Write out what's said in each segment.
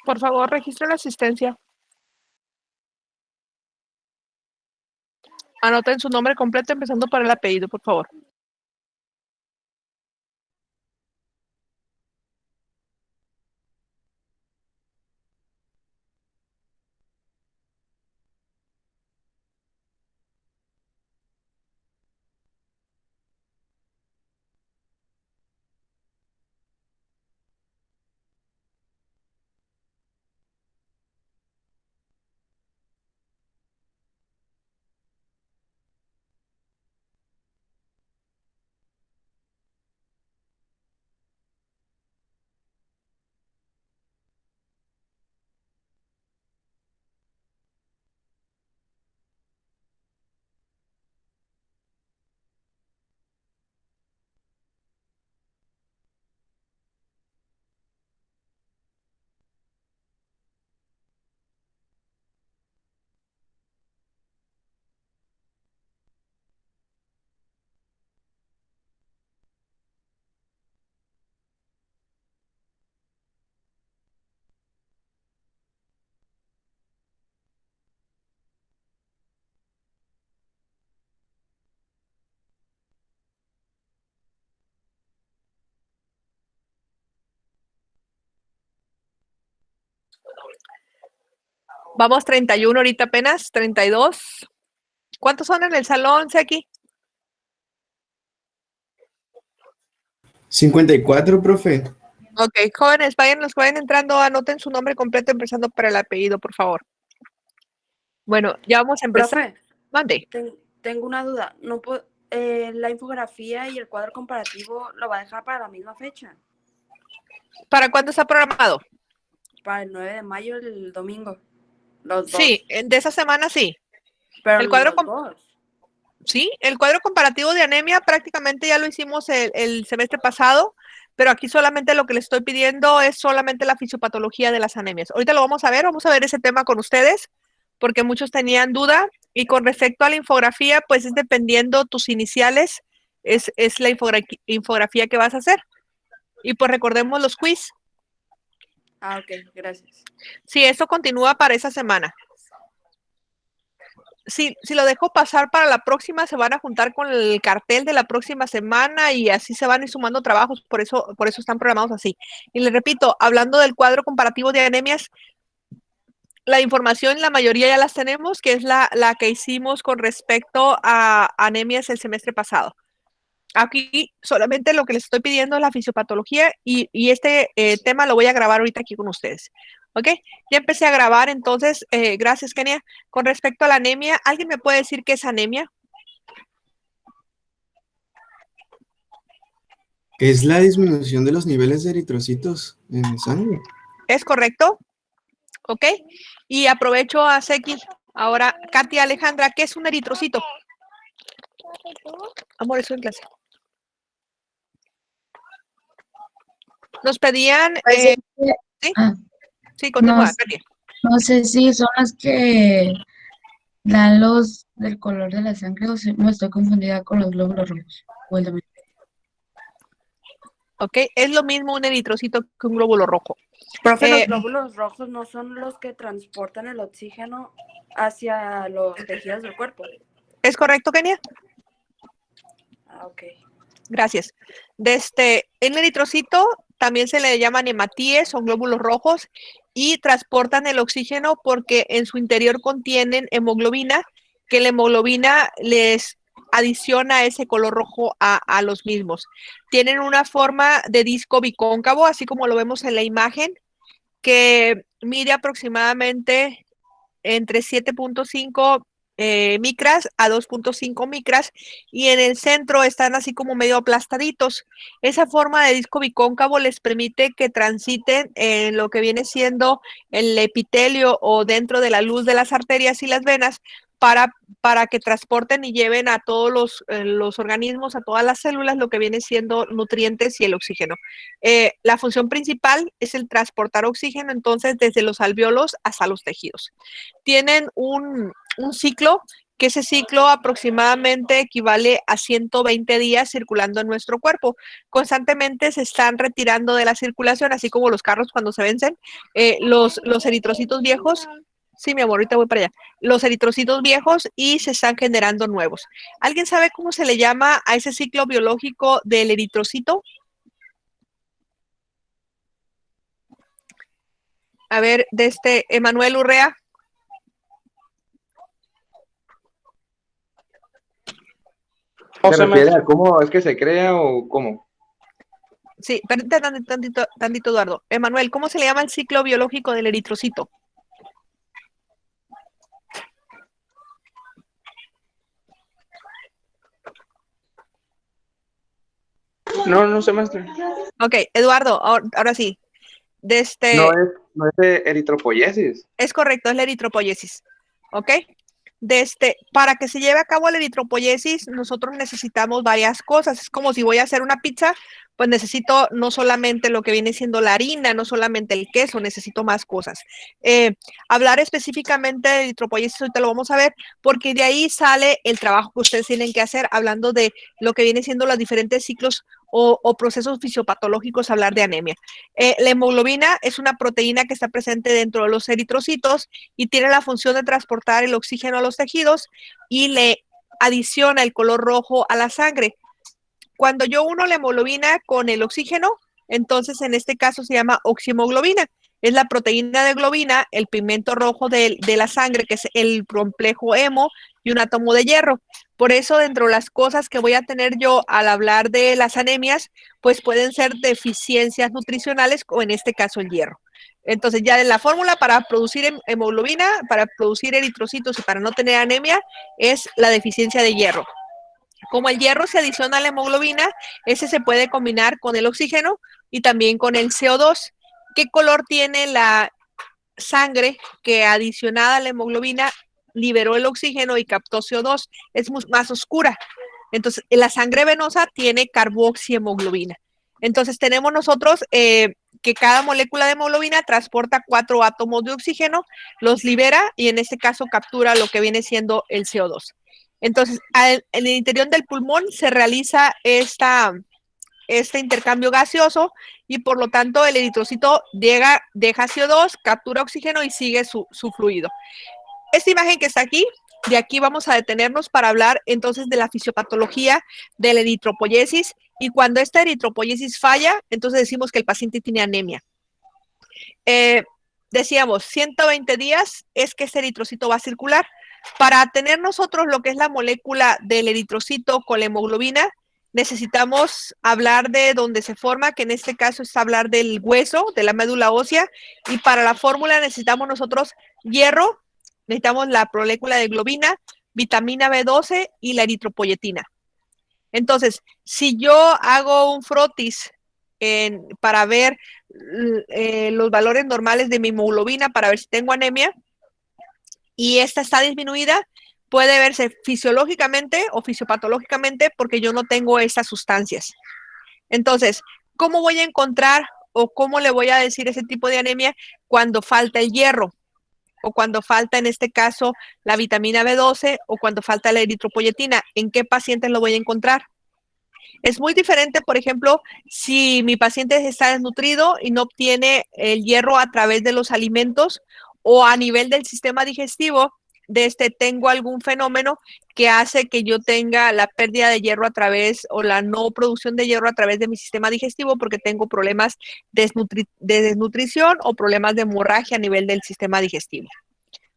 Por favor, registre la asistencia. Anoten su nombre completo empezando por el apellido, por favor. Vamos 31 ahorita apenas, 32. ¿Cuántos son en el salón, Seki? 54, profe. Ok, jóvenes, los que vayan entrando, anoten su nombre completo empezando por el apellido, por favor. Bueno, ya vamos a empezar. Profe, Mande. tengo una duda. No puedo, la infografía y el cuadro comparativo lo va a dejar para la misma fecha, ¿Para cuándo está programado? para el 9 de mayo, el domingo. Los Sí, dos. de esa semana sí. Pero El cuadro los dos. Sí, el cuadro comparativo de anemia prácticamente ya lo hicimos el semestre pasado, pero aquí solamente lo que les estoy pidiendo es solamente la fisiopatología de las anemias. Ahorita lo vamos a ver ese tema con ustedes, porque muchos tenían duda. Y con respecto a la infografía, pues es dependiendo tus iniciales, es la infografía que vas a hacer. Y pues recordemos los quiz. Ah, ok, gracias. Sí, eso continúa para esa semana. Si lo dejo pasar para la próxima, se van a juntar con el cartel de la próxima semana y así se van a ir sumando trabajos, por eso están programados así. Y les repito, hablando del cuadro comparativo de anemias, la información, la mayoría ya las tenemos, que es la que hicimos con respecto a anemias el semestre pasado. Aquí solamente lo que les estoy pidiendo es la fisiopatología y este tema lo voy a grabar ahorita aquí con ustedes. ¿Ok? Ya empecé a grabar, entonces, gracias, Kenia. Con respecto a la anemia, ¿alguien me puede decir qué es anemia? Es la disminución de los niveles de eritrocitos en sangre. ¿Es correcto? ¿Ok? Y aprovecho a Seki. Ahora, Katia Alejandra, ¿qué es un eritrocito? Amor, eso en clase. Nos pedían... Parece ¿sí? Sí, continúa, no, Katia. no sé si son las que dan los del color de la sangre o si no estoy confundida con los glóbulos rojos. O el de- ¿Ok? Es lo mismo un eritrocito que un glóbulo rojo. Profe, los glóbulos rojos no son los que transportan el oxígeno hacia los tejidos del cuerpo. ¿Es correcto, Kenia? Ah, ok. Gracias. En el eritrocito también se le llaman hematíes, son glóbulos rojos y transportan el oxígeno porque en su interior contienen hemoglobina, que la hemoglobina les adiciona ese color rojo a los mismos. Tienen una forma de disco bicóncavo, así como lo vemos en la imagen, que mide aproximadamente entre 7.5 micras a 2.5 micras y en el centro están así como medio aplastaditos. Esa forma de disco bicóncavo les permite que transiten en lo que viene siendo el epitelio o dentro de la luz de las arterias y las venas para que transporten y lleven a todos los organismos, a todas las células, lo que viene siendo nutrientes y el oxígeno. La función principal es el transportar oxígeno, entonces, desde los alvéolos hasta los tejidos. Tienen un ciclo que ese ciclo aproximadamente equivale a 120 días circulando en nuestro cuerpo. Constantemente se están retirando de la circulación, así como los carros cuando se vencen, los eritrocitos viejos. Sí, mi amor, ahorita voy para allá. Los eritrocitos viejos y se están generando nuevos. ¿Alguien sabe cómo se le llama a ese ciclo biológico del eritrocito? A ver, de Emanuel Urrea. ¿Se refiere a cómo es que se crea o cómo? Sí, permítame tantito, Eduardo. Emanuel, ¿cómo se le llama el ciclo biológico del eritrocito? No sé, maestra. Ok, Eduardo, ahora sí. No es de eritropoyesis. Es correcto, es la eritropoyesis. ¿Ok? Para que se lleve a cabo la eritropoyesis, nosotros necesitamos varias cosas. Es como si voy a hacer una pizza, pues necesito no solamente lo que viene siendo la harina, no solamente el queso, necesito más cosas. Hablar específicamente de eritropoyesis, ahorita lo vamos a ver, porque de ahí sale el trabajo que ustedes tienen que hacer, hablando de lo que viene siendo los diferentes ciclos o procesos fisiopatológicos, hablar de anemia. La hemoglobina es una proteína que está presente dentro de los eritrocitos y tiene la función de transportar el oxígeno a los tejidos y le adiciona el color rojo a la sangre. Cuando yo uno la hemoglobina con el oxígeno, entonces en este caso se llama oxihemoglobina. Es la proteína de globina, el pigmento rojo de la sangre, que es el complejo hemo y un átomo de hierro. Por eso, dentro de las cosas que voy a tener yo al hablar de las anemias, pues pueden ser deficiencias nutricionales o en este caso el hierro. Entonces, ya en la fórmula para producir hemoglobina, para producir eritrocitos y para no tener anemia, es la deficiencia de hierro. Como el hierro se adiciona a la hemoglobina, ese se puede combinar con el oxígeno y también con el CO2. ¿Qué color tiene la sangre que adicionada a la hemoglobina liberó el oxígeno y captó CO2? Es más oscura. Entonces, la sangre venosa tiene carboxihemoglobina. Entonces, tenemos nosotros que cada molécula de hemoglobina transporta 4 átomos de oxígeno, los libera y en este caso captura lo que viene siendo el CO2. Entonces, en el interior del pulmón se realiza este intercambio gaseoso y por lo tanto el eritrocito deja CO2, captura oxígeno y sigue su fluido. Esta imagen que está aquí, de aquí vamos a detenernos para hablar entonces de la fisiopatología de la eritropoyesis y cuando esta eritropoyesis falla, entonces decimos que el paciente tiene anemia. Decíamos, 120 días es que ese eritrocito va a circular. Para tener nosotros lo que es la molécula del eritrocito con la hemoglobina, necesitamos hablar de dónde se forma, que en este caso es hablar del hueso, de la médula ósea, y para la fórmula necesitamos nosotros hierro, necesitamos la molécula de globina, vitamina B12 y la eritropoyetina. Entonces, si yo hago un frotis para ver los valores normales de mi hemoglobina, para ver si tengo anemia, y esta está disminuida, puede verse fisiológicamente o fisiopatológicamente porque yo no tengo esas sustancias. Entonces, ¿cómo voy a encontrar o cómo le voy a decir ese tipo de anemia cuando falta el hierro? O cuando falta, en este caso, la vitamina B12 o cuando falta la eritropoyetina. ¿En qué pacientes lo voy a encontrar? Es muy diferente, por ejemplo, si mi paciente está desnutrido y no obtiene el hierro a través de los alimentos o a nivel del sistema digestivo, tengo algún fenómeno que hace que yo tenga la pérdida de hierro a través o la no producción de hierro a través de mi sistema digestivo porque tengo problemas de desnutrición o problemas de hemorragia a nivel del sistema digestivo.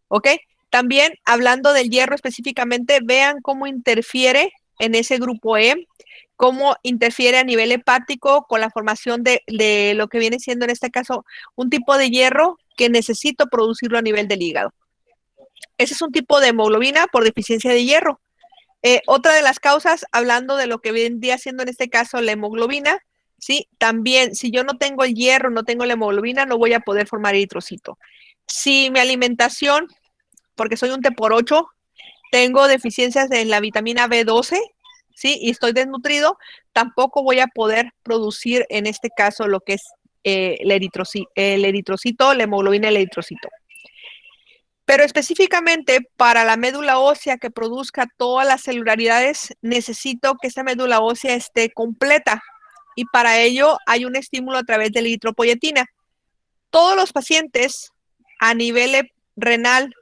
¿Ok? También hablando del hierro específicamente, vean cómo interfiere en ese grupo E, cómo interfiere a nivel hepático con la formación de lo que viene siendo en este caso un tipo de hierro que necesito producirlo a nivel del hígado. Ese es un tipo de hemoglobina por deficiencia de hierro. Otra de las causas, hablando de lo que vendría siendo en este caso la hemoglobina, ¿sí? También, si yo no tengo el hierro, no tengo la hemoglobina, no voy a poder formar eritrocito. Si mi alimentación, porque soy un T por 8, tengo deficiencias en la vitamina B12, ¿sí? Y estoy desnutrido, tampoco voy a poder producir en este caso lo que es el eritrocito, la hemoglobina y el eritrocito. Pero específicamente para la médula ósea que produzca todas las celularidades, necesito que esa médula ósea esté completa. Y para ello hay un estímulo a través de la eritropoyetina. Todos los pacientes a nivel renal,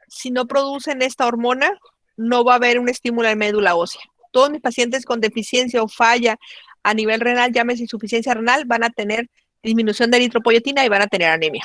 si no producen esta hormona, no va a haber un estímulo en médula ósea. Todos mis pacientes con deficiencia o falla a nivel renal, llámese insuficiencia renal, van a tener disminución de eritropoyetina y van a tener anemia.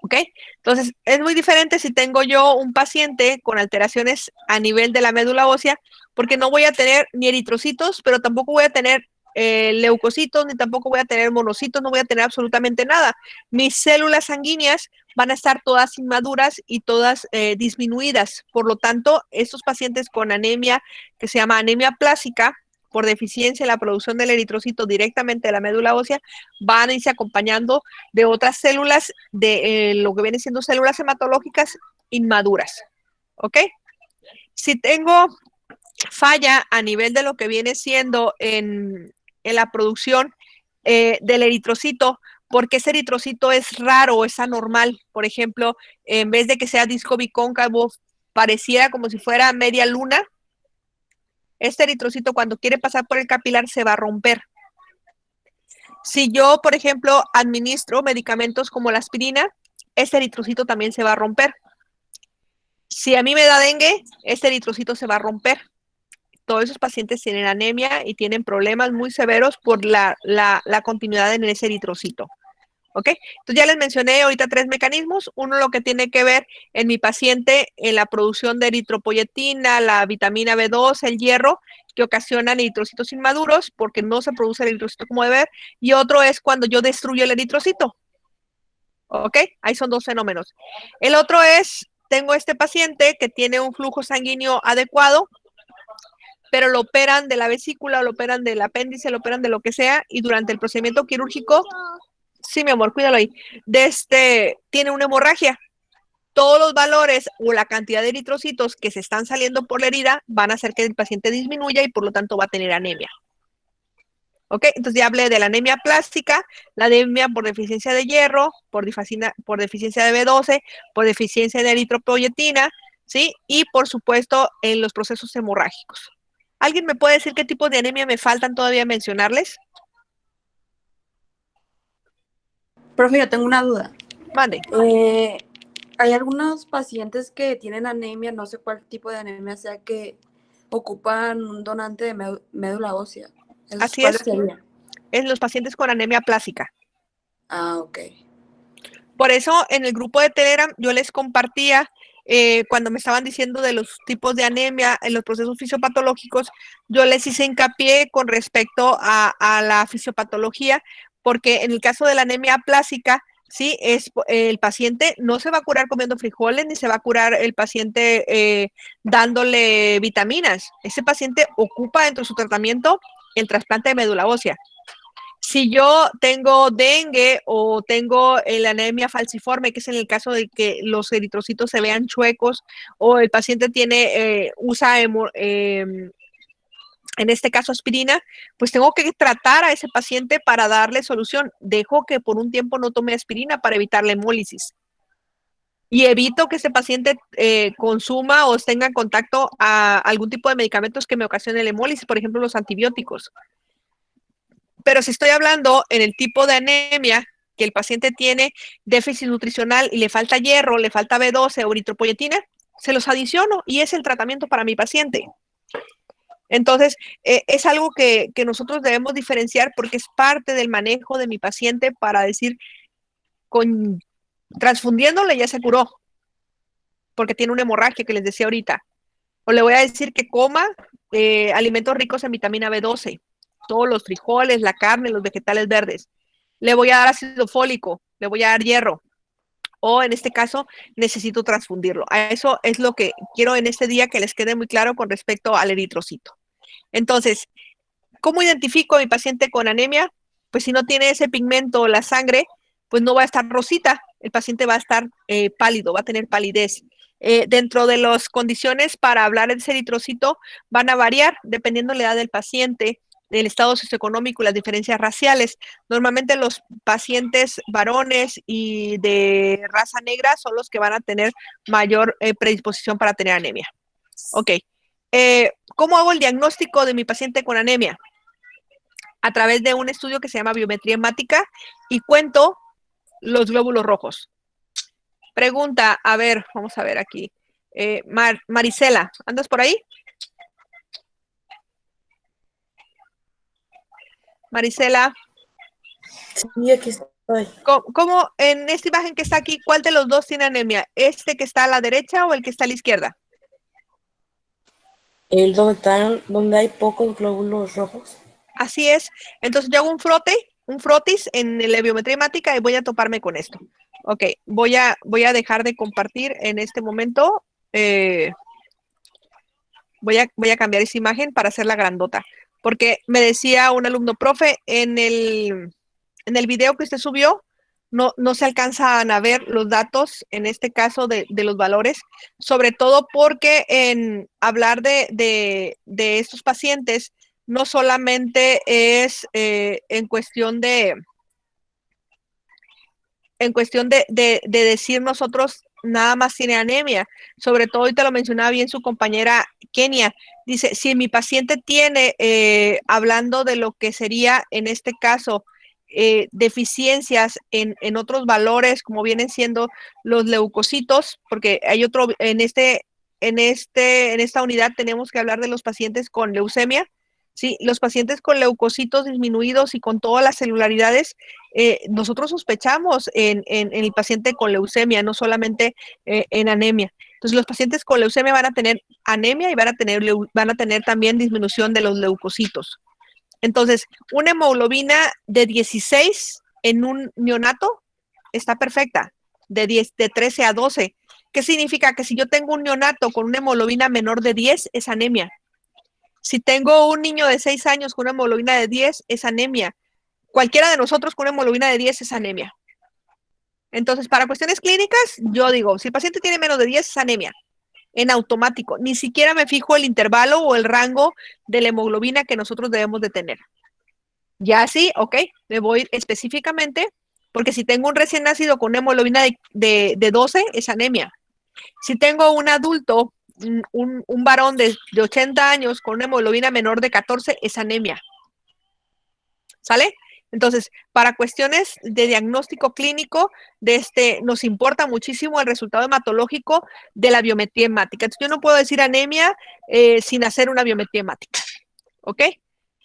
¿Ok? Entonces, es muy diferente si tengo yo un paciente con alteraciones a nivel de la médula ósea, porque no voy a tener ni eritrocitos, pero tampoco voy a tener leucocitos, ni tampoco voy a tener monocitos, no voy a tener absolutamente nada. Mis células sanguíneas van a estar todas inmaduras y todas disminuidas. Por lo tanto, estos pacientes con anemia, que se llama anemia plásica, por deficiencia en la producción del eritrocito directamente de la médula ósea, van a irse acompañando de otras células, de lo que vienen siendo células hematológicas inmaduras. ¿Ok? Si tengo falla a nivel de lo que viene siendo en la producción del eritrocito, porque ese eritrocito es raro, es anormal. Por ejemplo, en vez de que sea disco bicóncavo, pareciera como si fuera media luna, este eritrocito cuando quiere pasar por el capilar se va a romper. Si yo, por ejemplo, administro medicamentos como la aspirina, este eritrocito también se va a romper. Si a mí me da dengue, este eritrocito se va a romper. Todos esos pacientes tienen anemia y tienen problemas muy severos por la continuidad en ese eritrocito. ¿Ok? Entonces ya les mencioné ahorita 3 mecanismos. Uno, lo que tiene que ver en mi paciente en la producción de eritropoyetina, la vitamina B2, el hierro, que ocasionan eritrocitos inmaduros porque no se produce el eritrocito como debe ser. Y otro es cuando yo destruyo el eritrocito. ¿Ok? Ahí son 2 fenómenos. El otro es, tengo este paciente que tiene un flujo sanguíneo adecuado, pero lo operan de la vesícula, lo operan del apéndice, lo operan de lo que sea, y durante el procedimiento quirúrgico, sí, mi amor, cuídalo ahí, tiene una hemorragia. Todos los valores o la cantidad de eritrocitos que se están saliendo por la herida van a hacer que el paciente disminuya y por lo tanto va a tener anemia. ¿Ok? Entonces ya hablé de la anemia plástica, la anemia por deficiencia de hierro, por deficiencia de B12, por deficiencia de eritropoyetina, ¿sí? Y por supuesto en los procesos hemorrágicos. ¿Alguien me puede decir qué tipo de anemia me faltan todavía mencionarles? Profe, yo tengo una duda. Mande. Hay algunos pacientes que tienen anemia, no sé cuál tipo de anemia sea, que ocupan un donante de médula ósea. Así ¿Cuáles es. serían? En los pacientes con anemia plástica. Ah, ok. Por eso en el grupo de Telegram yo les compartía cuando me estaban diciendo de los tipos de anemia en los procesos fisiopatológicos, yo les hice hincapié con respecto a la fisiopatología, porque en el caso de la anemia plástica, sí, el paciente no se va a curar comiendo frijoles, ni se va a curar el paciente dándole vitaminas. Ese paciente ocupa dentro de su tratamiento el trasplante de médula ósea. Si yo tengo dengue o tengo la anemia falciforme, que es en el caso de que los eritrocitos se vean chuecos, o el paciente usa en este caso aspirina, pues tengo que tratar a ese paciente para darle solución. Dejo que por un tiempo no tome aspirina para evitar la hemólisis. Y evito que ese paciente consuma o tenga contacto a algún tipo de medicamentos que me ocasionen la hemólisis, por ejemplo, los antibióticos. Pero si estoy hablando en el tipo de anemia que el paciente tiene déficit nutricional y le falta hierro, le falta B12 o eritropoyetina, se los adiciono y es el tratamiento para mi paciente. Entonces, es algo que nosotros debemos diferenciar porque es parte del manejo de mi paciente para decir, transfundiéndole ya se curó, porque tiene una hemorragia que les decía ahorita. O le voy a decir que coma alimentos ricos en vitamina B12, todos los frijoles, la carne, los vegetales verdes. Le voy a dar ácido fólico, le voy a dar hierro. O en este caso, necesito transfundirlo. A eso es lo que quiero en este día que les quede muy claro con respecto al eritrocito. Entonces, ¿cómo identifico a mi paciente con anemia? Pues si no tiene ese pigmento o la sangre, pues no va a estar rosita. El paciente va a estar pálido, va a tener palidez. Dentro de las condiciones para hablar del eritrocito van a variar dependiendo de la edad del paciente, el estado socioeconómico y las diferencias raciales. Normalmente los pacientes varones y de raza negra son los que van a tener mayor predisposición para tener anemia. Ok. ¿Cómo hago el diagnóstico de mi paciente con anemia? A través de un estudio que se llama biometría hemática y cuento los glóbulos rojos. Pregunta, a ver, vamos a ver aquí. Marisela, ¿andas por ahí? Marisela. Sí, aquí estoy. ¿Cómo en esta imagen que está aquí, cuál de los dos tiene anemia? ¿Este que está a la derecha o el que está a la izquierda? El donde hay pocos glóbulos rojos. Así es. Entonces yo hago un frotis en la biometría hemática y voy a toparme con esto. Ok, voy a dejar de compartir en este momento. Voy a cambiar esa imagen para hacerla grandota. Porque me decía un alumno, profe, en el video que usted subió, no se alcanzan a ver los datos, en este caso de los valores, sobre todo porque en hablar de estos pacientes, no solamente es en cuestión de decir nosotros nada más tiene anemia, sobre todo ahorita lo mencionaba bien su compañera Kenia, dice, si mi paciente tiene, hablando de lo que sería en este caso, deficiencias en otros valores, como vienen siendo los leucocitos, porque hay otro, en esta unidad tenemos que hablar de los pacientes con leucemia, ¿sí? Los pacientes con leucocitos disminuidos y con todas las celularidades, nosotros sospechamos en el paciente con leucemia, no solamente en anemia. Entonces, los pacientes con leucemia van a tener anemia y van a tener también disminución de los leucocitos. Entonces, una hemoglobina de 16 en un neonato está perfecta, de 13 a 12. ¿Qué significa? Que si yo tengo un neonato con una hemoglobina menor de 10, es anemia. Si tengo un niño de 6 años con una hemoglobina de 10, es anemia. Cualquiera de nosotros con una hemoglobina de 10 es anemia. Entonces, para cuestiones clínicas, yo digo, si el paciente tiene menos de 10, es anemia. En automático. Ni siquiera me fijo el intervalo o el rango de la hemoglobina que nosotros debemos de tener. Ya así, ok, me voy específicamente, porque si tengo un recién nacido con una hemoglobina de 12, es anemia. Si tengo un adulto, un varón de 80 años con una hemoglobina menor de 14, es anemia. ¿Sale? Entonces, para cuestiones de diagnóstico clínico, nos importa muchísimo el resultado hematológico de la biometría hemática. Entonces, yo no puedo decir anemia sin hacer una biometría hemática. ¿Ok?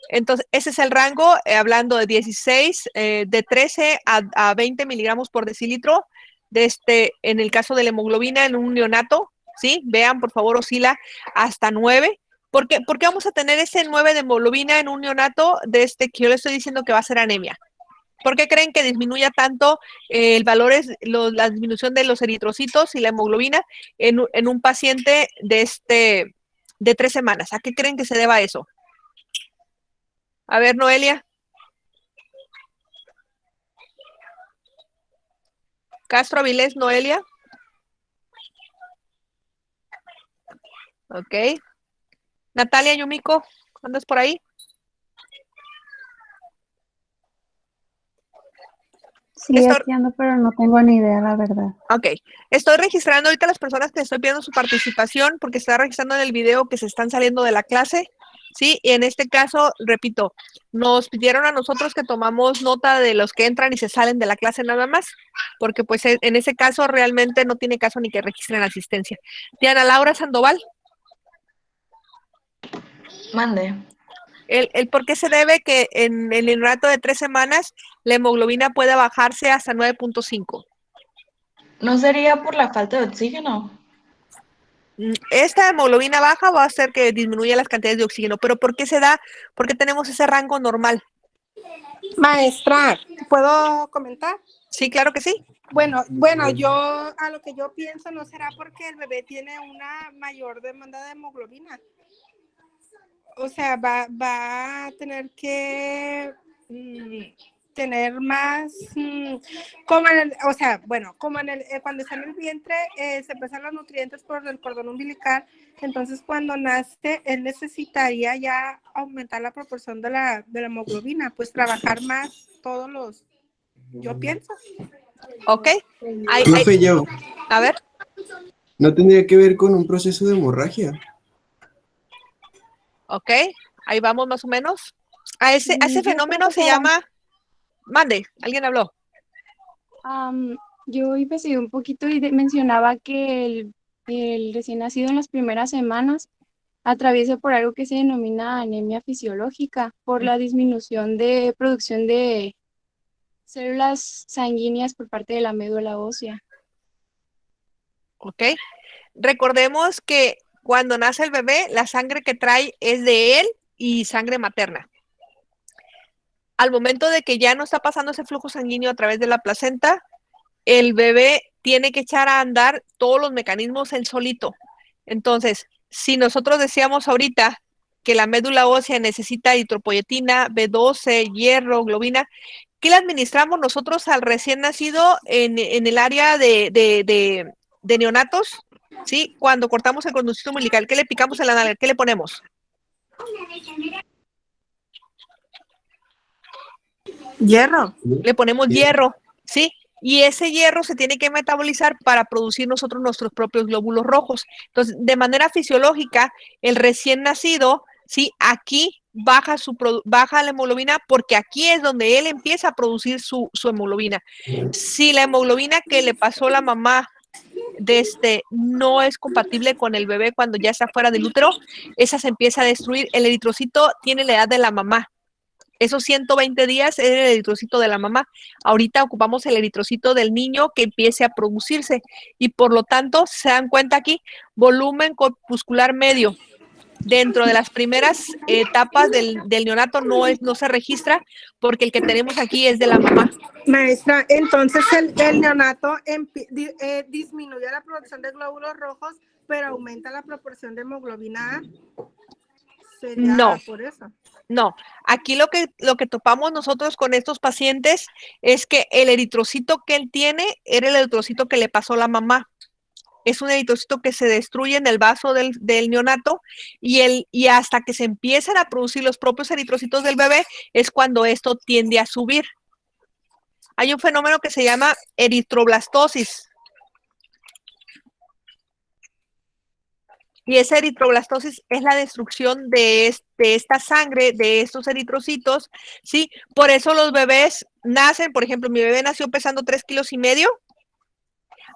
Entonces, ese es el rango, hablando de 16, de 13 a 20 miligramos por decilitro, en el caso de la hemoglobina en un neonato, ¿sí? Vean, por favor, oscila hasta 9. ¿Por qué vamos a tener ese 9 de hemoglobina en un neonato que yo le estoy diciendo que va a ser anemia? ¿Por qué creen que disminuya tanto el valor, la disminución de los eritrocitos y la hemoglobina en un paciente de 3 semanas? ¿A qué creen que se deba eso? A ver, Noelia. Castro Avilés, Noelia. Ok. Natalia Yumiko, ¿andas por ahí? Sí, aquí ando, pero no tengo ni idea, la verdad. Ok. Estoy registrando ahorita a las personas que estoy pidiendo su participación porque está registrando en el video que se están saliendo de la clase. Sí, y en este caso, repito, nos pidieron a nosotros que tomamos nota de los que entran y se salen de la clase nada más, porque pues en ese caso realmente no tiene caso ni que registren asistencia. Diana Laura Sandoval. Mande. El por qué se debe que en el rato de 3 semanas la hemoglobina pueda bajarse hasta 9.5. ¿No sería por la falta de oxígeno? Esta hemoglobina baja va a hacer que disminuya las cantidades de oxígeno, pero ¿por qué se da? ¿Por qué tenemos ese rango normal? Maestra, ¿puedo comentar? Sí, claro que sí. Bueno, yo a lo que yo pienso no será porque el bebé tiene una mayor demanda de hemoglobina. O sea, va a tener que tener más, como en el, o sea, bueno, como en el, cuando está en el vientre, se pasan los nutrientes por el cordón umbilical, entonces cuando nace, él necesitaría ya aumentar la proporción de la hemoglobina, pues trabajar más todos los, yo pienso. ¿Ok? Profe, yo, A ver, ¿no tendría que ver con un proceso de hemorragia? ok, ahí vamos más o menos. A ese Yo, fenómeno se profesora, llama, mande, alguien habló. Yo investigué un poquito y mencionaba que el recién nacido en las primeras semanas atraviesa por algo que se denomina anemia fisiológica, por la disminución de producción de células sanguíneas por parte de la médula ósea. ¿Ok? Recordemos que cuando nace el bebé, la sangre que trae es de él y sangre materna. Al momento de que ya no está pasando ese flujo sanguíneo a través de la placenta, el bebé tiene que echar a andar todos los mecanismos él solito. Entonces, si nosotros decíamos ahorita que la médula ósea necesita eritropoyetina, B12, hierro, globina, ¿qué le administramos nosotros al recién nacido en el área de neonatos? ¿Sí? Cuando cortamos el conducto umbilical, ¿qué le picamos en la nalga? ¿Qué le ponemos? Hierro. Le ponemos hierro, ¿sí? Y ese hierro se tiene que metabolizar para producir nosotros nuestros propios glóbulos rojos. Entonces, de manera fisiológica, el recién nacido, ¿sí? Aquí baja la hemoglobina porque aquí es donde él empieza a producir su hemoglobina. Si la hemoglobina que le pasó la mamá no es compatible con el bebé cuando ya está fuera del útero, esa se empieza a destruir. El eritrocito tiene la edad de la mamá. Esos 120 días es el eritrocito de la mamá. Ahorita ocupamos el eritrocito del niño que empiece a producirse y por lo tanto, se dan cuenta aquí, volumen corpuscular medio. Dentro de las primeras etapas del neonato no se registra porque el que tenemos aquí es de la mamá. Maestra, entonces el neonato disminuye la producción de glóbulos rojos, pero aumenta la proporción de hemoglobina A. ¿Sería No. por eso? No, aquí lo que topamos nosotros con estos pacientes es que el eritrocito que él tiene era el eritrocito que le pasó la mamá. Es un eritrocito que se destruye en el vaso del neonato y hasta que se empiezan a producir los propios eritrocitos del bebé es cuando esto tiende a subir. Hay un fenómeno que se llama eritroblastosis. Y esa eritroblastosis es la destrucción de esta sangre, de estos eritrocitos, ¿sí? Por eso los bebés nacen, por ejemplo, mi bebé nació pesando 3,5 kilos.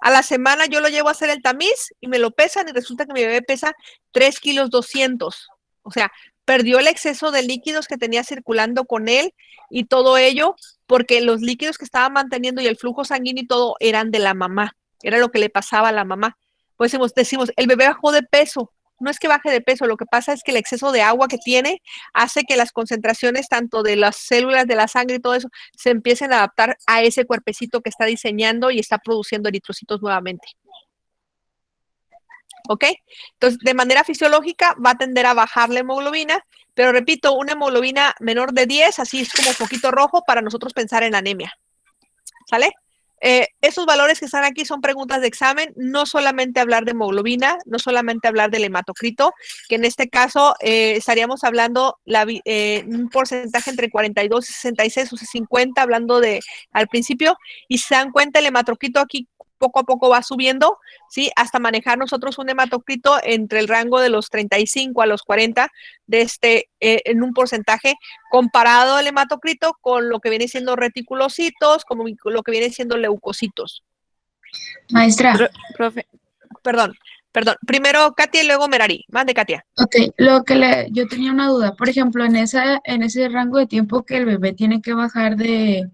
A la semana yo lo llevo a hacer el tamiz y me lo pesan y resulta que mi bebé pesa 3,2 kilos. O sea, perdió el exceso de líquidos que tenía circulando con él y todo ello porque los líquidos que estaba manteniendo y el flujo sanguíneo y todo eran de la mamá. Era lo que le pasaba a la mamá. Pues decimos, el bebé bajó de peso. No es que baje de peso, lo que pasa es que el exceso de agua que tiene hace que las concentraciones tanto de las células de la sangre y todo eso se empiecen a adaptar a ese cuerpecito que está diseñando y está produciendo eritrocitos nuevamente. ¿Ok? Entonces, de manera fisiológica va a tender a bajar la hemoglobina, pero repito, una hemoglobina menor de 10, así es como poquito rojo para nosotros pensar en anemia. ¿Sale? Esos valores que están aquí son preguntas de examen, no solamente hablar de hemoglobina, no solamente hablar del hematocrito, que en este caso estaríamos hablando un porcentaje entre 42 y 66 o 50, hablando al principio, y se dan cuenta el hematocrito aquí poco a poco va subiendo, ¿sí? Hasta manejar nosotros un hematocrito entre el rango de los 35 a los 40 en un porcentaje comparado al hematocrito con lo que viene siendo reticulocitos, como lo que viene siendo leucocitos. Maestra. Profe, perdón. Primero Katia y luego Merari. Mande, Katia. Ok, yo tenía una duda. Por ejemplo, en ese rango de tiempo que el bebé tiene que bajar de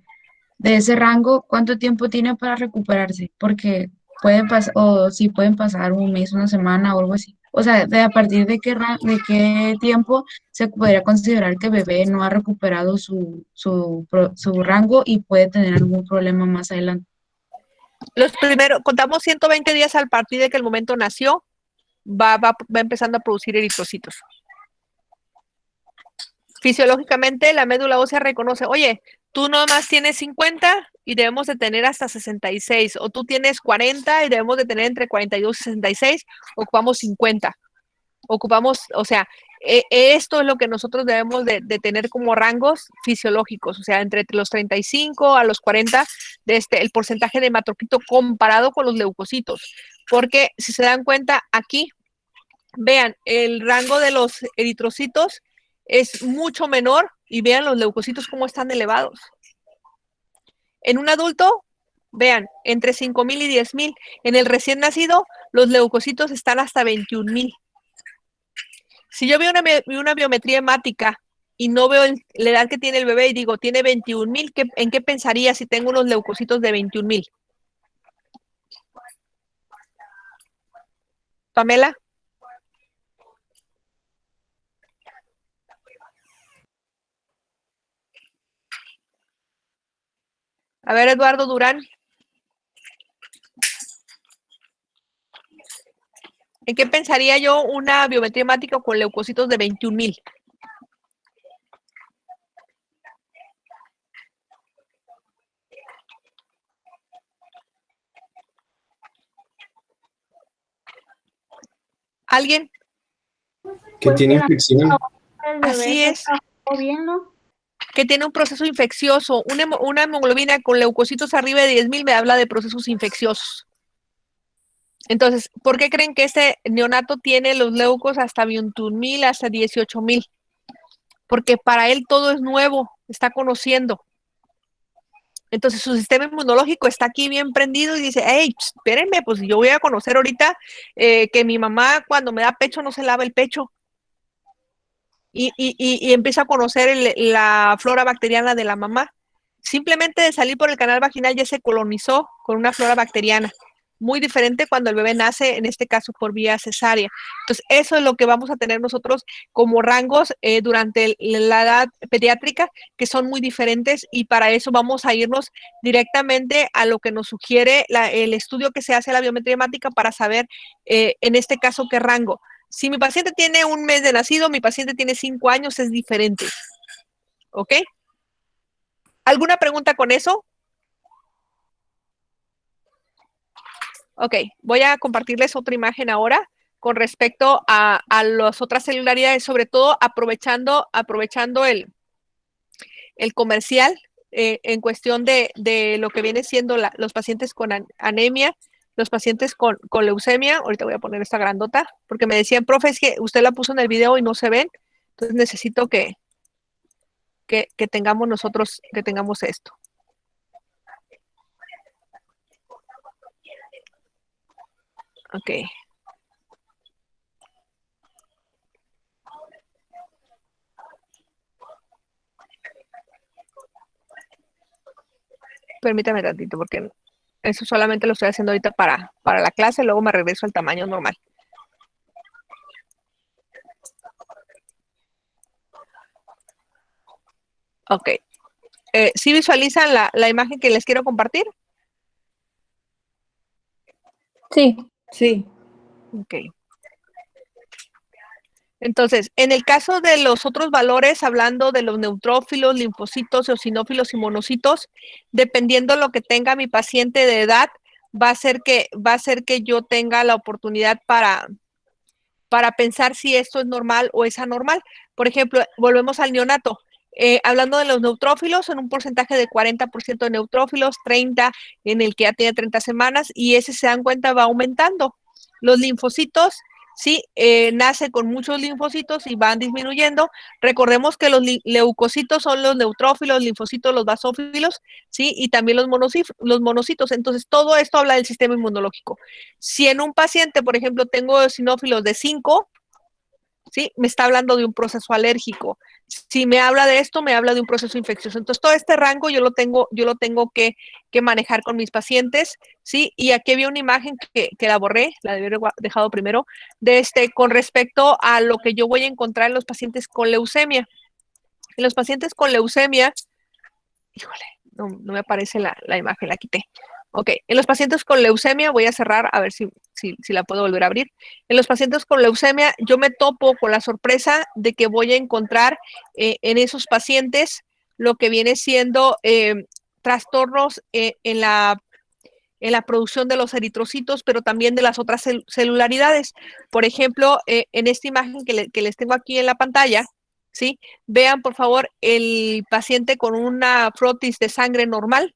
ese rango, ¿cuánto tiempo tiene para recuperarse? Porque pueden pasar, o si pueden pasar un mes, una semana o algo así. O sea, a partir de qué tiempo se podría considerar que el bebé no ha recuperado su rango y puede tener algún problema más adelante. Contamos 120 días al partir de que el momento nació, va empezando a producir eritrocitos. Fisiológicamente la médula ósea reconoce, oye, tú nomás tienes 50 y debemos de tener hasta 66, o tú tienes 40 y debemos de tener entre 42 y 66, ocupamos 50. Ocupamos, o sea, esto es lo que nosotros debemos de tener como rangos fisiológicos, o sea, entre los 35 a los 40, el porcentaje de hematocrito comparado con los leucocitos, porque si se dan cuenta aquí, vean, el rango de los eritrocitos es mucho menor y vean los leucocitos cómo están elevados. En un adulto, vean, entre 5,000 y 10,000. En el recién nacido, los leucocitos están hasta 21,000. Si yo veo una biometría hemática y no veo la edad que tiene el bebé y digo, tiene 21,000, ¿en qué pensaría si tengo unos leucocitos de 21,000? Pamela. A ver, Eduardo Durán. ¿En qué pensaría yo una biometría hemática con leucocitos de 21,000? ¿Alguien? Que tiene infección. Así es. Que tiene un proceso infeccioso. Una hemoglobina con leucocitos arriba de 10,000 me habla de procesos infecciosos. Entonces, ¿por qué creen que este neonato tiene los leucos hasta 21,000, hasta 18,000? Porque para él todo es nuevo, está conociendo. Entonces su sistema inmunológico está aquí bien prendido y dice, hey, espérenme, pues yo voy a conocer ahorita que mi mamá cuando me da pecho no se lava el pecho. Y empieza a conocer la flora bacteriana de la mamá. Simplemente de salir por el canal vaginal ya se colonizó con una flora bacteriana. Muy diferente cuando el bebé nace, en este caso por vía cesárea. Entonces, eso es lo que vamos a tener nosotros como rangos durante la edad pediátrica, que son muy diferentes, y para eso vamos a irnos directamente a lo que nos sugiere el estudio que se hace a la biometría hemática para saber, en este caso, qué rango. Si mi paciente tiene 1 mes de nacido, mi paciente tiene 5 años, es diferente. ¿Ok? ¿Alguna pregunta con eso? Ok, voy a compartirles otra imagen ahora con respecto a las otras celularidades, sobre todo aprovechando el comercial en cuestión de lo que viene siendo los pacientes con anemia, los pacientes con leucemia. Ahorita voy a poner esta grandota, porque me decían, profe, es que usted la puso en el video y no se ven, entonces necesito que tengamos nosotros, que tengamos esto. Ok. Permítame tantito, porque eso solamente lo estoy haciendo ahorita para la clase, luego me regreso al tamaño normal. Ok. ¿Sí visualizan la imagen que les quiero compartir? Sí. Sí. Ok. Entonces, en el caso de los otros valores, hablando de los neutrófilos, linfocitos, eosinófilos y monocitos, dependiendo lo que tenga mi paciente de edad, va a ser que yo tenga la oportunidad para pensar si esto es normal o es anormal. Por ejemplo, volvemos al neonato. Hablando de los neutrófilos, en un porcentaje de 40% de neutrófilos, 30 en el que ya tiene 30 semanas, y ese, se dan cuenta, va aumentando. Los linfocitos, sí, nace con muchos linfocitos y van disminuyendo. Recordemos que los leucocitos son los neutrófilos, linfocitos, los basófilos, sí, y también los monocitos. Entonces, todo esto habla del sistema inmunológico. Si en un paciente, por ejemplo, tengo eosinófilos de 5, ¿sí? Me está hablando de un proceso alérgico. Si me habla de esto, me habla de un proceso infeccioso. Entonces, todo este rango yo lo tengo que manejar con mis pacientes, ¿sí? Y aquí había una imagen que la borré, la debí haber dejado primero, con respecto a lo que yo voy a encontrar en los pacientes con leucemia. En los pacientes con leucemia, híjole, no me aparece la imagen, la quité. Ok, en los pacientes con leucemia, voy a cerrar a ver si la puedo volver a abrir. En los pacientes con leucemia, yo me topo con la sorpresa de que voy a encontrar en esos pacientes lo que viene siendo trastornos en la producción de los eritrocitos, pero también de las otras celularidades. Por ejemplo, en esta imagen que les tengo aquí en la pantalla, ¿sí? Vean, por favor, el paciente con una frotis de sangre normal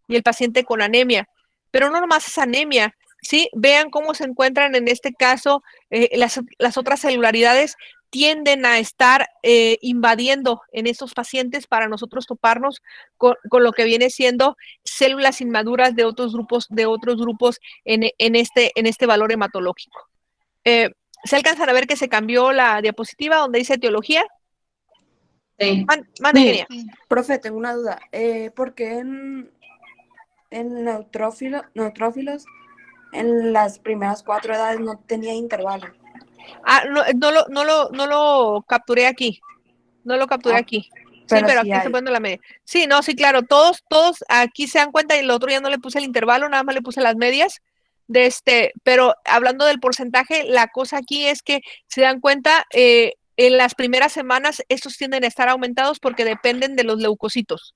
y el paciente con anemia. Pero no nomás es anemia, ¿sí? Vean cómo se encuentran en este caso las otras celularidades tienden a estar invadiendo en estos pacientes para nosotros toparnos con lo que viene siendo células inmaduras de otros grupos en este valor hematológico. ¿Se alcanzan a ver que se cambió la diapositiva donde dice etiología? Sí. Mande, Kenia. Profe, tengo una duda. ¿Por qué en neutrófilos en las primeras 4 edades no tenía intervalo? No lo capturé aquí. No lo capturé aquí. Sí, pero aquí estoy poniendo la media. Sí, no, sí, claro. Todos aquí se dan cuenta y el otro ya no le puse el intervalo, nada más le puse las medias. Pero hablando del porcentaje, la cosa aquí es que se dan cuenta, en las primeras semanas estos tienden a estar aumentados porque dependen de los leucocitos.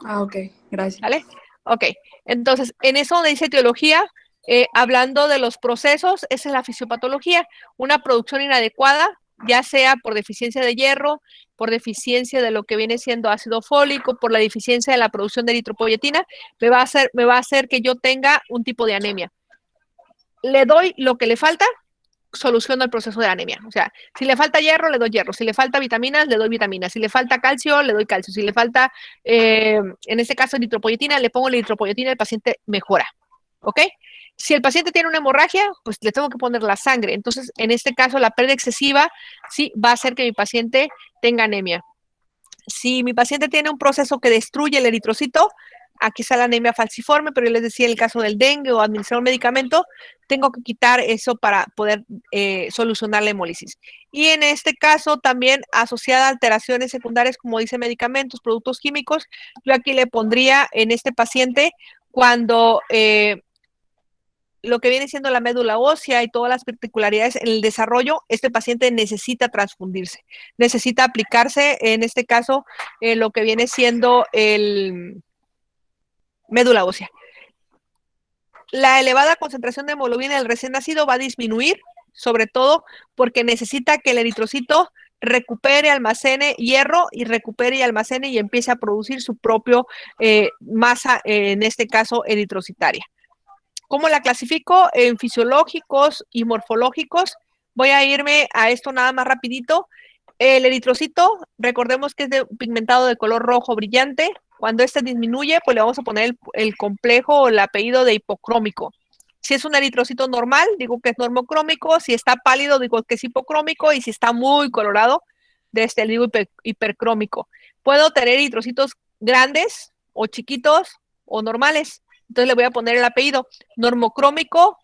Ok, gracias. ¿Vale? Ok, entonces, en eso donde dice etiología, hablando de los procesos, esa es la fisiopatología, una producción inadecuada, ya sea por deficiencia de hierro, por deficiencia de lo que viene siendo ácido fólico, por la deficiencia de la producción de eritropoyetina, me va a hacer que yo tenga un tipo de anemia. Le doy lo que le falta, soluciono el proceso de anemia. O sea, si le falta hierro, le doy hierro. Si le falta vitaminas, le doy vitaminas. Si le falta calcio, le doy calcio. Si le falta, en este caso, eritropoyetina, le pongo la eritropoyetina, el paciente mejora. ¿Ok? Si el paciente tiene una hemorragia, pues le tengo que poner la sangre. Entonces, en este caso, la pérdida excesiva sí va a hacer que mi paciente tenga anemia. Si mi paciente tiene un proceso que destruye el eritrocito, aquí está la anemia falciforme, pero yo les decía, en el caso del dengue o administrar un medicamento, tengo que quitar eso para poder solucionar la hemólisis. Y en este caso también asociada a alteraciones secundarias, como dice medicamentos, productos químicos, yo aquí le pondría en este paciente cuando lo que viene siendo la médula ósea y todas las particularidades en el desarrollo, este paciente necesita transfundirse, necesita aplicarse, en este caso, lo que viene siendo el médula ósea. La elevada concentración de hemoglobina del recién nacido va a disminuir, sobre todo porque necesita que el eritrocito recupere, almacene hierro y recupere y almacene y empiece a producir su propio masa, en este caso eritrocitaria. ¿Cómo la clasifico? En fisiológicos y morfológicos. Voy a irme a esto nada más rapidito. El eritrocito, recordemos que es pigmentado de color rojo brillante. Cuando este disminuye, pues le vamos a poner el complejo o el apellido de hipocrómico. Si es un eritrocito normal, digo que es normocrómico. Si está pálido, digo que es hipocrómico. Y si está muy colorado, digo hipercrómico. Puedo tener eritrocitos grandes o chiquitos o normales. Entonces le voy a poner el apellido normocrómico,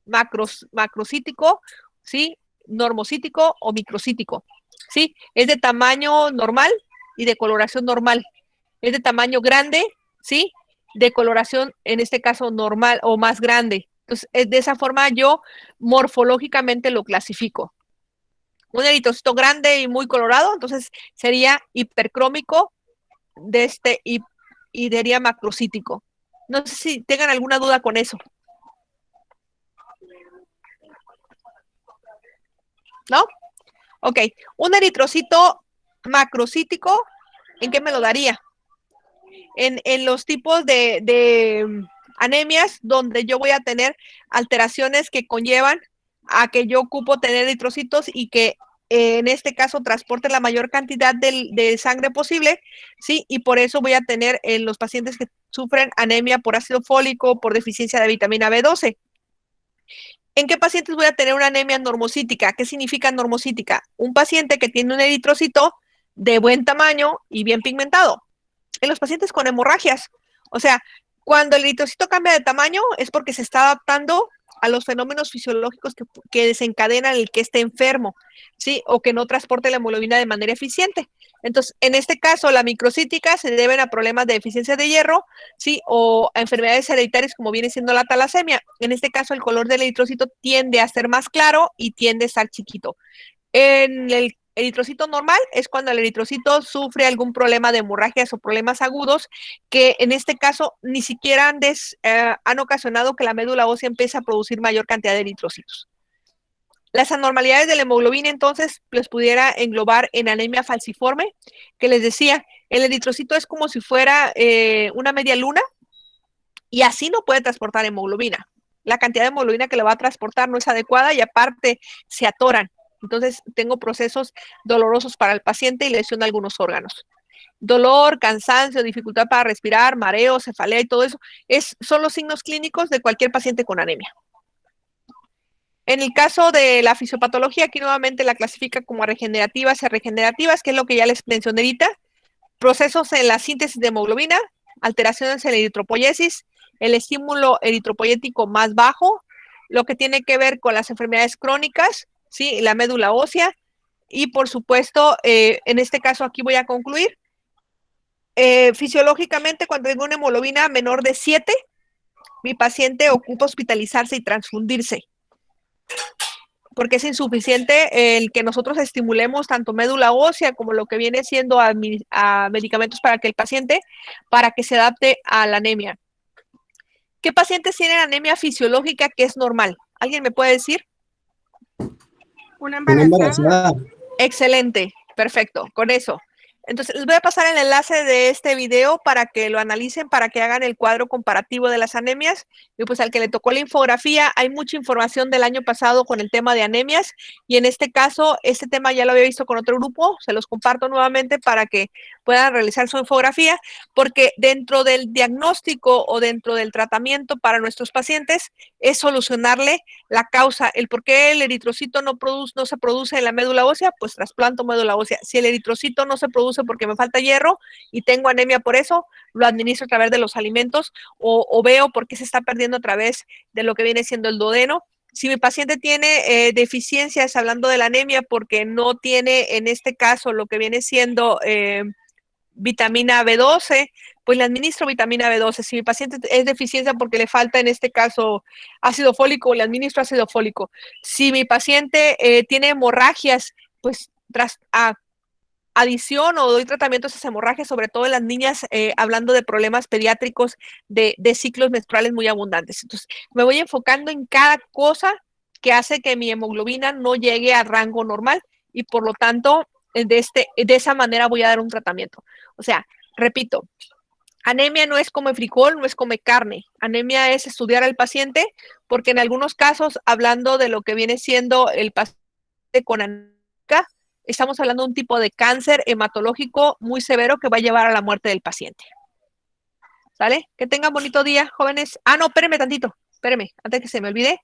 macrocítico, ¿sí? Normocítico o microcítico, ¿sí? Es de tamaño normal y de coloración normal. Es de tamaño grande, ¿sí? De coloración, en este caso, normal o más grande. Entonces, de esa forma yo morfológicamente lo clasifico. Un eritrocito grande y muy colorado, entonces sería hipercrómico y sería macrocítico. No sé si tengan alguna duda con eso. ¿No? Ok. Un eritrocito macrocítico, ¿en qué me lo daría? En los tipos de anemias donde yo voy a tener alteraciones que conllevan a que yo ocupo tener eritrocitos y que en este caso transporte la mayor cantidad de sangre posible, ¿sí? Y por eso voy a tener en los pacientes que sufren anemia por ácido fólico, por deficiencia de vitamina B12. ¿En qué pacientes voy a tener una anemia normocítica? ¿Qué significa normocítica? Un paciente que tiene un eritrocito de buen tamaño y bien pigmentado. En los pacientes con hemorragias. O sea, cuando el eritrocito cambia de tamaño es porque se está adaptando a los fenómenos fisiológicos que desencadenan el que esté enfermo, ¿sí? O que no transporte la hemoglobina de manera eficiente. Entonces, en este caso, la microcítica se deben a problemas de deficiencia de hierro, ¿sí? O a enfermedades hereditarias como viene siendo la talasemia. En este caso, el color del eritrocito tiende a ser más claro y tiende a estar chiquito. En el Eritrocito normal es cuando el eritrocito sufre algún problema de hemorragias o problemas agudos que en este caso ni siquiera han ocasionado que la médula ósea empiece a producir mayor cantidad de eritrocitos. Las anormalidades de la hemoglobina entonces les pudiera englobar en anemia falciforme, que les decía, el eritrocito es como si fuera una media luna y así no puede transportar hemoglobina. La cantidad de hemoglobina que le va a transportar no es adecuada y aparte se atoran. Entonces tengo procesos dolorosos para el paciente y lesión de algunos órganos. Dolor, cansancio, dificultad para respirar, mareo, cefalea y todo eso son los signos clínicos de cualquier paciente con anemia. En el caso de la fisiopatología, aquí nuevamente la clasifica como regenerativas y regenerativas, que es lo que ya les mencioné ahorita. Procesos en la síntesis de hemoglobina, alteraciones en la eritropoyesis, el estímulo eritropoyético más bajo, lo que tiene que ver con las enfermedades crónicas, ¿sí? La médula ósea, y por supuesto, en este caso aquí voy a concluir. Fisiológicamente, cuando tengo una hemoglobina menor de 7, mi paciente ocupa hospitalizarse y transfundirse, porque es insuficiente el que nosotros estimulemos tanto médula ósea como lo que viene siendo a medicamentos para que el paciente, para que se adapte a la anemia. ¿Qué pacientes tienen anemia fisiológica que es normal? ¿Alguien me puede decir? Una embarazada. Excelente, perfecto, con eso. Entonces, les voy a pasar el enlace de este video para que lo analicen, para que hagan el cuadro comparativo de las anemias. Y pues al que le tocó la infografía, hay mucha información del año pasado con el tema de anemias. Y en este caso, este tema ya lo había visto con otro grupo. Se los comparto nuevamente para que puedan realizar su infografía, porque dentro del diagnóstico o dentro del tratamiento para nuestros pacientes es solucionarle la causa, el por qué el eritrocito no se produce en la médula ósea, pues trasplanto médula ósea. Si el eritrocito no se produce porque me falta hierro y tengo anemia por eso, lo administro a través de los alimentos o veo por qué se está perdiendo a través de lo que viene siendo el duodeno. Si mi paciente tiene deficiencias, hablando de la anemia, porque no tiene en este caso lo que viene siendo vitamina B12, pues le administro vitamina B12. Si mi paciente es deficiencia porque le falta en este caso ácido fólico, le administro ácido fólico. Si mi paciente tiene hemorragias, pues tras adición o doy tratamiento a esas hemorragias, sobre todo en las niñas, hablando de problemas pediátricos de ciclos menstruales muy abundantes. Entonces, me voy enfocando en cada cosa que hace que mi hemoglobina no llegue al rango normal y por lo tanto, de esa manera voy a dar un tratamiento. O sea, repito, anemia no es come frijol, no es come carne. Anemia es estudiar al paciente, porque en algunos casos, hablando de lo que viene siendo el paciente con anemia, estamos hablando de un tipo de cáncer hematológico muy severo que va a llevar a la muerte del paciente. ¿Sale? Que tengan bonito día, jóvenes. Ah, no, espérenme tantito. Espérenme, antes que se me olvide.